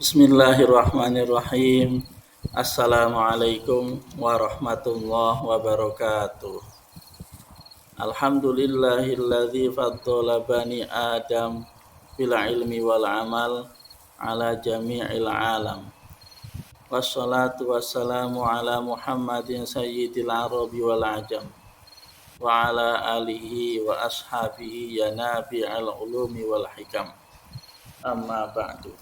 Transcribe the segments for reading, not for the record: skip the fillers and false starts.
Bismillahirrahmanirrahim. Assalamualaikum warahmatullahi wabarakatuh. Alhamdulillahilladzi faddala bani Adam bil ilmi wal amal ala jami'il alam. Wassalatu wassalamu ala Muhammadin sayyidil arabi wal ajam wa ala alihi wa ashabihi ya nabi'al ulumi wal hikam. Amma ba'du.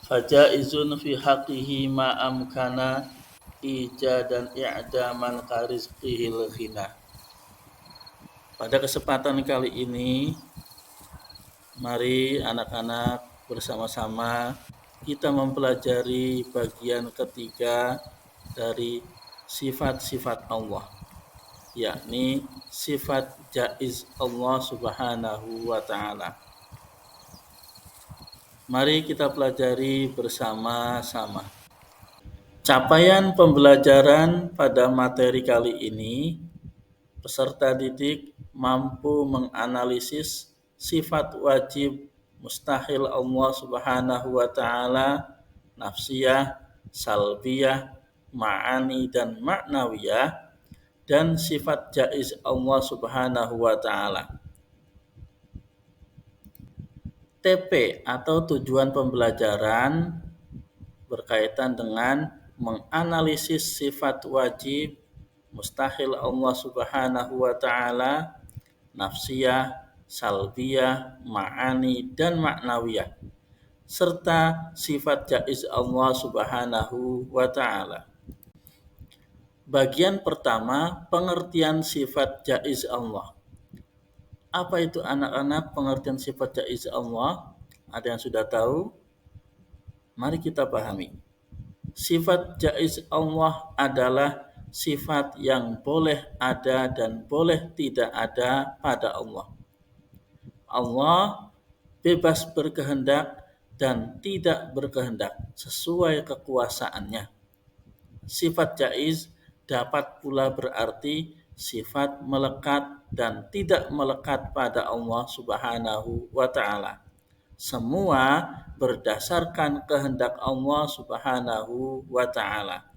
Fajaizun fi haqqihi ma amkana ijadan i'daman karizqihil ghina. Pada kesempatan kali ini, mari anak-anak bersama-sama kita mempelajari bagian ketiga dari sifat-sifat Allah, yakni sifat jaiz Allah Subhanahu wa ta'ala. Mari kita pelajari bersama-sama. Capaian pembelajaran pada materi kali ini, peserta didik mampu menganalisis sifat wajib mustahil Allah Subhanahu wa ta'ala, nafsiyah, salbiyah, ma'ani dan maknawiyah, dan sifat jaiz Allah Subhanahu wa ta'ala. TP atau tujuan pembelajaran berkaitan dengan menganalisis sifat wajib mustahil Allah Subhanahu wa ta'ala, nafsiyah, salbiyah, ma'ani dan maknawiyah, serta sifat jaiz Allah Subhanahu wa ta'ala. Bagian pertama, pengertian sifat jaiz Allah. Apa itu anak-anak pengertian sifat jaiz Allah? Ada yang sudah tahu? Mari kita pahami. Sifat jaiz Allah adalah sifat yang boleh ada dan boleh tidak ada pada Allah. Allah bebas berkehendak dan tidak berkehendak sesuai kekuasaannya. Sifat jaiz dapat pula berarti sifat melekat dan tidak melekat pada Allah Subhanahu wa ta'ala. Semua berdasarkan kehendak Allah Subhanahu wa ta'ala.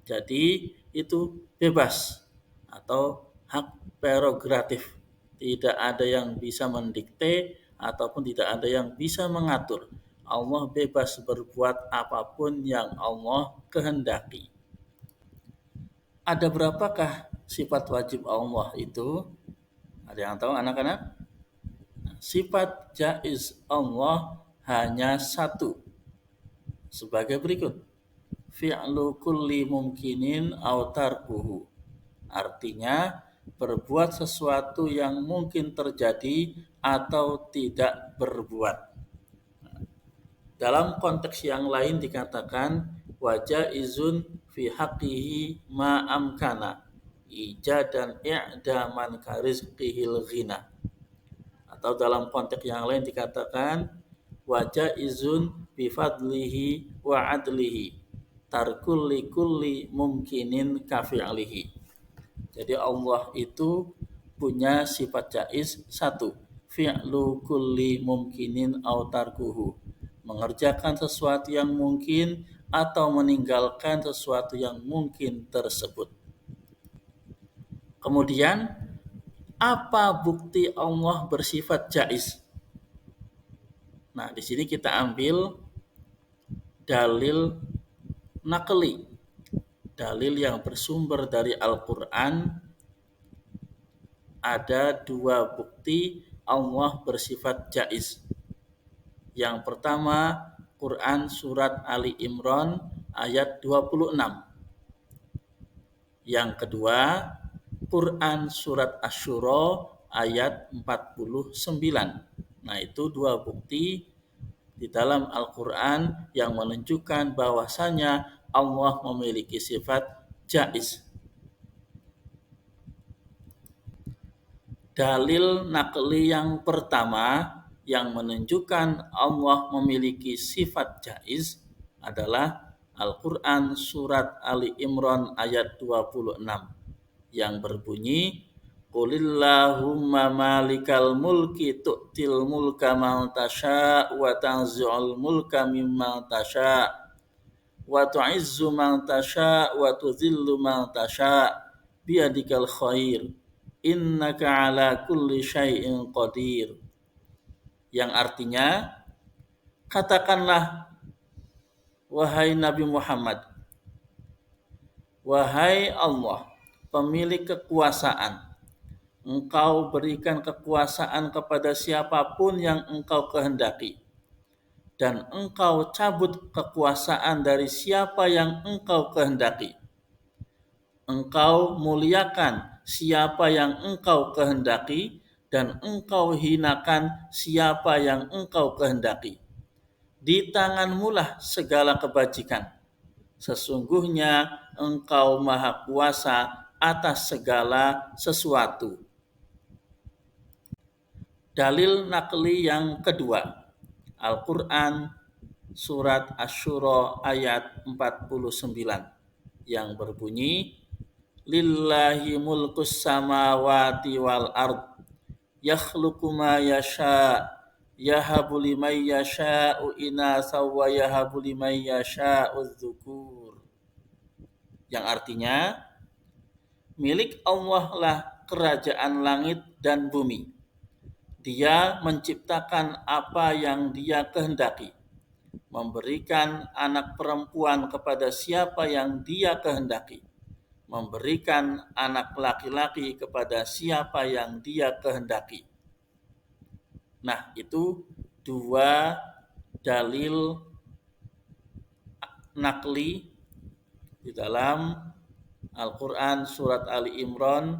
Jadi itu bebas atau hak prerogatif. Tidak ada yang bisa mendikte ataupun tidak ada yang bisa mengatur. Allah bebas berbuat apapun yang Allah kehendaki. Ada berapakah sifat wajib Allah itu? Ada yang tahu anak-anak? Sifat jaiz Allah hanya satu. Sebagai berikut. Fi'lu kulli mumkinin aw tarkuhu. Artinya, berbuat sesuatu yang mungkin terjadi atau tidak berbuat. Dalam konteks yang lain dikatakan wajaizun fi haqqihi ma amkana ijadan i'daman karizqihil ghina. Atau dalam konteks yang lain dikatakan wajaizun bi fadlihi wa adlihi tarkul likulli mumkinin kafi'alihi. Jadi Allah itu punya sifat jaiz satu, fi'lu kulli mumkinin aw tarkuhu, mengerjakan sesuatu yang mungkin atau meninggalkan sesuatu yang mungkin tersebut. Kemudian, apa bukti Allah bersifat jaiz? Nah, di sini kita ambil dalil naqli, dalil yang bersumber dari Al-Quran. Ada dua bukti Allah bersifat jaiz. Yang pertama, Quran surat Ali Imran ayat 26. Yang kedua, Quran surat Asy-Syura ayat 49. Nah, itu dua bukti di dalam Al-Quran yang menunjukkan bahwasanya Allah memiliki sifat jaiz. Dalil naqli yang pertama yang menunjukkan Allah memiliki sifat jaiz adalah Al-Quran surat Ali Imran ayat 26 yang berbunyi Qulillahumma malikal mulki tu'til mulka man tasha wa tanzi'ul mulka mimman tasha wa tu'izzu man tasha wa tudhillu man tasha biyadikal khair innaka ala kulli syai'in qadir. Yang artinya, katakanlah wahai Nabi Muhammad, wahai Allah, pemilik kekuasaan, Engkau berikan kekuasaan kepada siapapun yang Engkau kehendaki, dan Engkau cabut kekuasaan dari siapa yang Engkau kehendaki. Engkau muliakan siapa yang Engkau kehendaki, dan Engkau hinakan siapa yang Engkau kehendaki. Di tanganmulah segala kebajikan. Sesungguhnya Engkau Maha Kuasa atas segala sesuatu. Dalil nakli yang kedua, Al-Quran surat Asy-Syura ayat 49 yang berbunyi, Lillahi mulkus samawati wal ard, yakhluqu ma yasha, yahabu liman yasha'u inatha wa yahabu liman yasha'u dzukur. Yang artinya, milik Allah lah kerajaan langit dan bumi. Dia menciptakan apa yang Dia kehendaki, memberikan anak perempuan kepada siapa yang Dia kehendaki, memberikan anak laki-laki kepada siapa yang Dia kehendaki. Nah, itu dua dalil nakli di dalam Al-Quran surat Ali Imran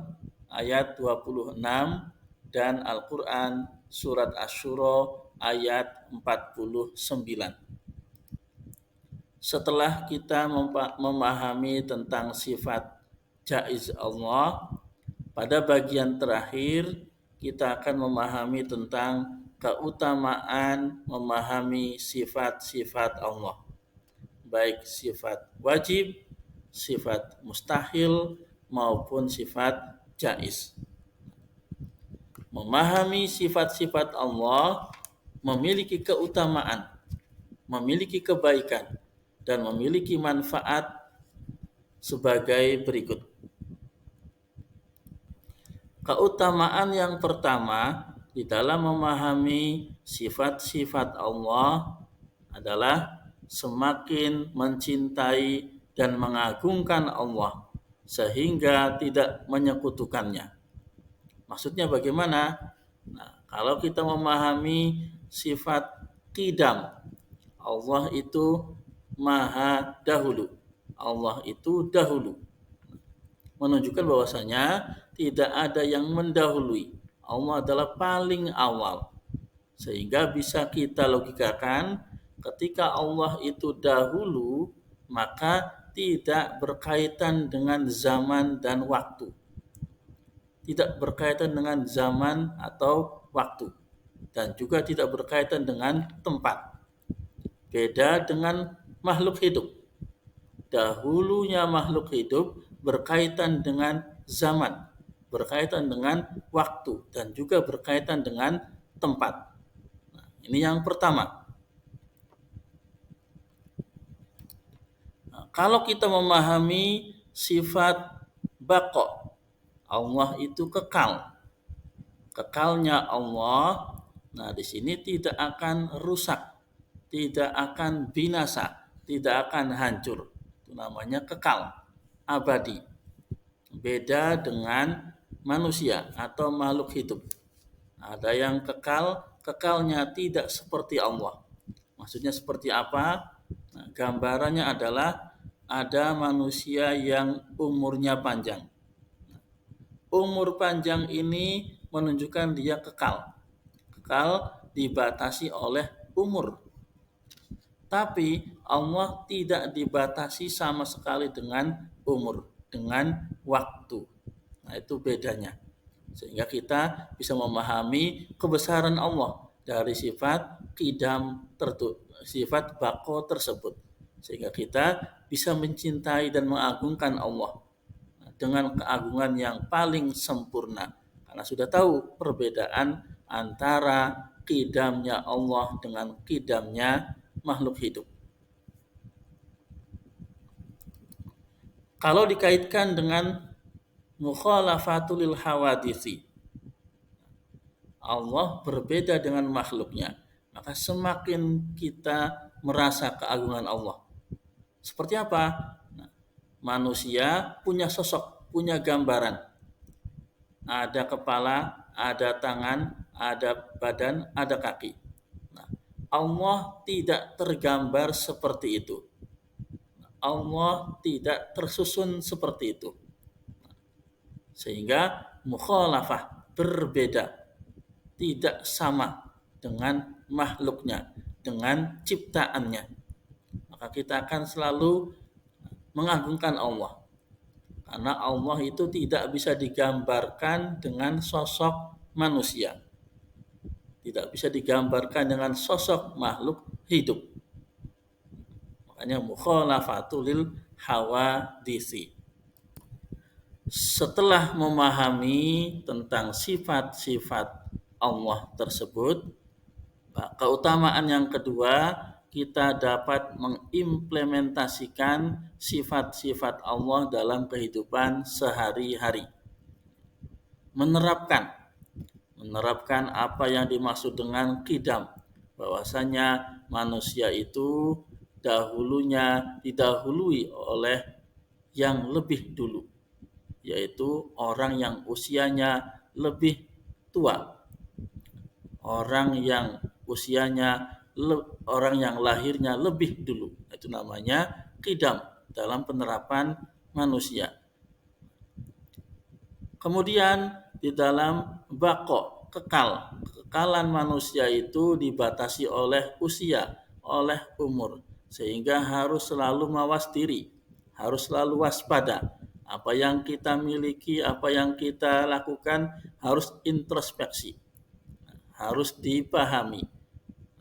ayat 26 dan Al-Quran surat Asy-Syura ayat 49. Setelah kita memahami tentang sifat jaiz Allah, pada bagian terakhir kita akan memahami tentang keutamaan memahami sifat-sifat Allah, baik sifat wajib, sifat mustahil, maupun sifat jaiz. Memahami sifat-sifat Allah memiliki keutamaan, memiliki kebaikan, dan memiliki manfaat sebagai berikut. Keutamaan yang pertama di dalam memahami sifat-sifat Allah adalah semakin mencintai dan mengagungkan Allah sehingga tidak menyekutukannya. Maksudnya bagaimana? Nah, kalau kita memahami sifat qidam, Allah itu maha dahulu. Allah itu dahulu. Menunjukkan bahwasanya tidak ada yang mendahului. Allah adalah paling awal. Sehingga bisa kita logikakan, ketika Allah itu dahulu, maka tidak berkaitan dengan zaman dan waktu. Tidak berkaitan dengan zaman atau waktu, dan juga tidak berkaitan dengan tempat. Beda dengan makhluk hidup. Dahulunya makhluk hidup berkaitan dengan zaman, berkaitan dengan waktu, dan juga berkaitan dengan tempat. Nah, ini yang pertama. Nah, kalau kita memahami sifat baqa, Allah itu kekal. Kekalnya Allah, nah di sini tidak akan rusak, tidak akan binasa, tidak akan hancur. Itu namanya kekal, abadi. Beda dengan manusia atau makhluk hidup. Ada yang kekal, kekalnya tidak seperti Allah. Maksudnya seperti apa? Nah, gambarannya adalah ada manusia yang umurnya panjang. Umur panjang ini menunjukkan dia kekal. Kekal dibatasi oleh umur. Tapi Allah tidak dibatasi sama sekali dengan umur, dengan waktu. Nah, itu bedanya. Sehingga kita bisa memahami kebesaran Allah dari sifat qidam, sifat baqo tersebut. Sehingga kita bisa mencintai dan mengagungkan Allah dengan keagungan yang paling sempurna, Karena sudah tahu perbedaan antara qidamnya Allah dengan qidamnya makhluk hidup. Kalau dikaitkan dengan mukhalafatul hawadisi, Allah berbeda dengan makhluknya, maka semakin kita merasa keagungan Allah. Seperti apa? Nah, manusia punya sosok, punya gambaran. Ada kepala, ada tangan, ada badan, ada kaki. Nah, Allah tidak tergambar seperti itu. Allah tidak tersusun seperti itu. Sehingga mukhalafah, berbeda, tidak sama dengan makhluknya, dengan ciptaannya. Maka kita akan selalu mengagungkan Allah. Karena Allah itu tidak bisa digambarkan dengan sosok manusia. Tidak bisa digambarkan dengan sosok makhluk hidup. Makanya mukhalafatul hawadisi. Setelah memahami tentang sifat-sifat Allah tersebut, keutamaan yang kedua, kita dapat mengimplementasikan sifat-sifat Allah dalam kehidupan sehari-hari. Menerapkan apa yang dimaksud dengan qidam, bahwasanya manusia itu dahulunya didahului oleh yang lebih dulu, yaitu orang yang usianya lebih tua, orang yang usianya orang yang lahirnya lebih dulu. Itu namanya qidam dalam penerapan manusia. Kemudian di dalam kekalan manusia itu dibatasi oleh usia, oleh umur, sehingga harus selalu mawas diri, harus selalu waspada. Apa yang kita miliki, apa yang kita lakukan harus introspeksi, harus dipahami.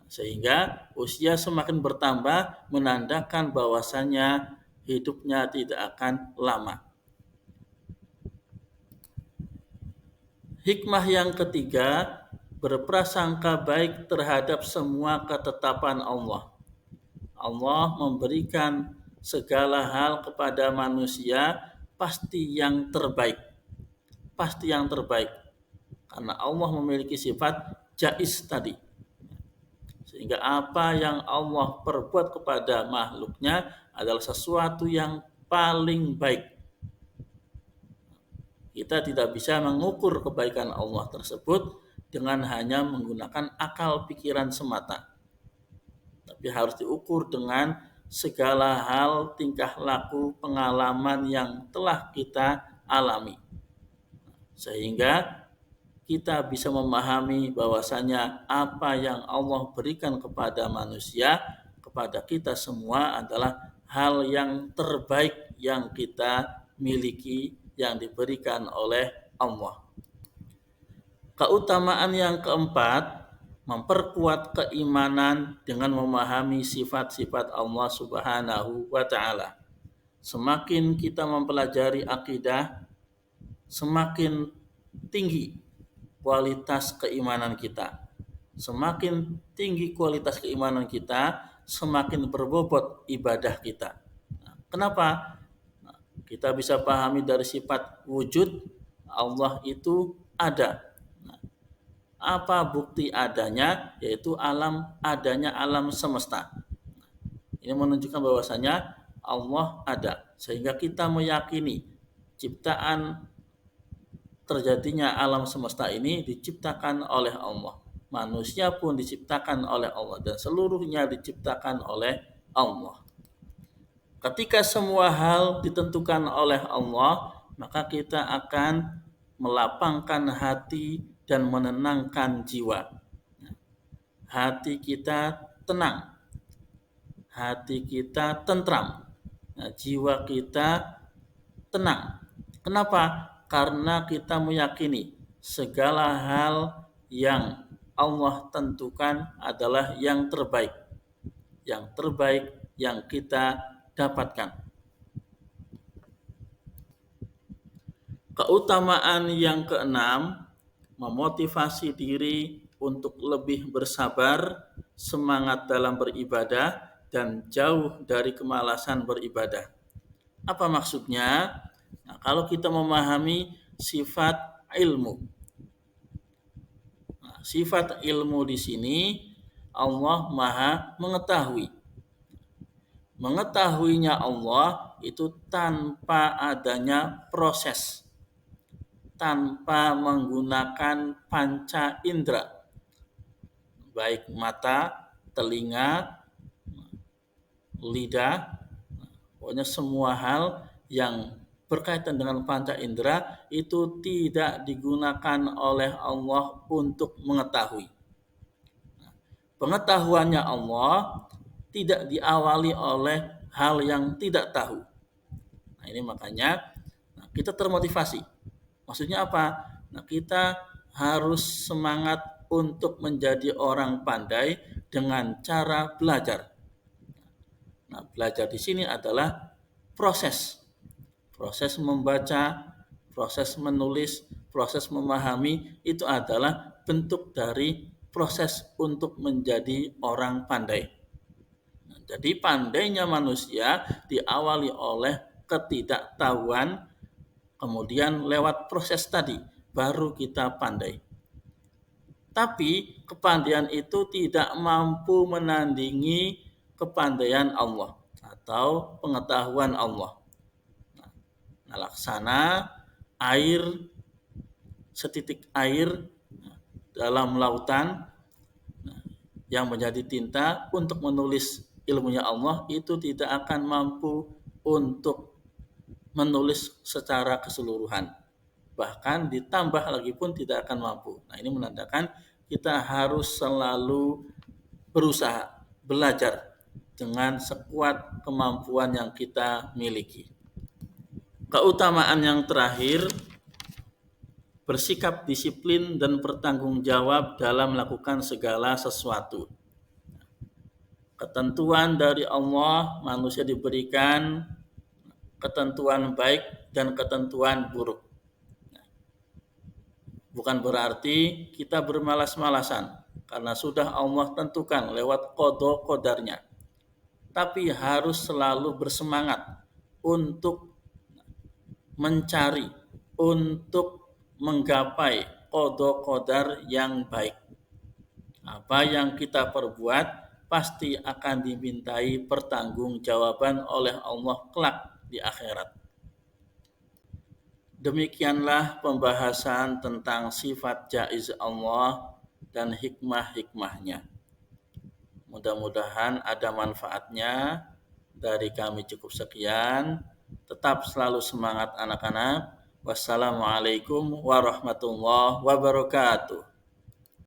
Sehingga usia semakin bertambah menandakan bahwasanya hidupnya tidak akan lama. Hikmah yang ketiga, berprasangka baik terhadap semua ketetapan Allah. Allah memberikan segala hal kepada manusia pasti yang terbaik. Pasti yang terbaik. Karena Allah memiliki sifat jaiz tadi. Sehingga apa yang Allah perbuat kepada makhluknya adalah sesuatu yang paling baik. Kita tidak bisa mengukur kebaikan Allah tersebut dengan hanya menggunakan akal pikiran semata. Tapi harus diukur dengan segala hal, tingkah laku, pengalaman yang telah kita alami. Sehingga kita bisa memahami bahwasanya apa yang Allah berikan kepada manusia, kepada kita semua adalah hal yang terbaik yang kita miliki, yang diberikan oleh Allah. Keutamaan yang keempat, memperkuat keimanan dengan memahami sifat-sifat Allah Subhanahu wa taala. Semakin kita mempelajari akidah, semakin tinggi kualitas keimanan kita. Semakin tinggi kualitas keimanan kita, semakin berbobot ibadah kita. Kenapa? Kita bisa pahami dari sifat wujud, Allah itu ada. Apa bukti adanya? Yaitu adanya alam semesta. Ini menunjukkan bahwasanya Allah ada. Sehingga kita meyakini ciptaan terjadinya alam semesta ini diciptakan oleh Allah. Manusia pun diciptakan oleh Allah dan seluruhnya diciptakan oleh Allah. Ketika semua hal ditentukan oleh Allah, maka kita akan melapangkan hati dan menenangkan jiwa. Hati kita tenang, hati kita tentram, jiwa kita tenang. Kenapa? Karena kita meyakini segala hal yang Allah tentukan adalah yang terbaik yang kita dapatkan. Keutamaan yang keenam, memotivasi diri untuk lebih bersabar, semangat dalam beribadah, dan jauh dari kemalasan beribadah. Apa maksudnya? Nah, kalau kita memahami sifat ilmu, nah, sifat ilmu di sini Allah Maha mengetahui. Mengetahuinya Allah itu tanpa adanya proses, tanpa menggunakan panca indera, baik mata, telinga, lidah, pokoknya semua hal yang berkaitan dengan panca indera itu tidak digunakan oleh Allah untuk mengetahui. Pengetahuannya Allah tidak diawali oleh hal yang tidak tahu. Nah, ini makanya kita termotivasi. Maksudnya apa? Nah, kita harus semangat untuk menjadi orang pandai dengan cara belajar. Nah, belajar di sini adalah proses. Proses membaca, proses menulis, proses memahami itu adalah bentuk dari proses untuk menjadi orang pandai. Nah, jadi pandainya manusia diawali oleh ketidaktahuan, kemudian lewat proses tadi baru kita pandai. Tapi kepandaian itu tidak mampu menandingi kepandaian Allah atau pengetahuan Allah. Nah, laksana air, setitik air dalam lautan yang menjadi tinta untuk menulis ilmunya Allah itu tidak akan mampu untuk menulis secara keseluruhan. Bahkan ditambah lagi pun tidak akan mampu. Nah, ini menandakan kita harus selalu berusaha belajar dengan sekuat kemampuan yang kita miliki. Keutamaan yang terakhir, bersikap disiplin dan bertanggung jawab dalam melakukan segala sesuatu. Ketentuan dari Allah, manusia diberikan ketentuan baik dan ketentuan buruk. Bukan berarti kita bermalas-malasan, karena sudah Allah tentukan lewat qada qadarnya. Tapi harus selalu bersemangat untuk mencari, untuk menggapai qada qadar yang baik. Apa yang kita perbuat pasti akan dimintai pertanggungjawaban oleh Allah kelak di akhirat. Demikianlah pembahasan tentang sifat jaiz Allah dan hikmah-hikmahnya. Mudah-mudahan ada manfaatnya. Dari kami cukup sekian. Tetap selalu semangat anak-anak. Wassalamualaikum warahmatullahi wabarakatuh.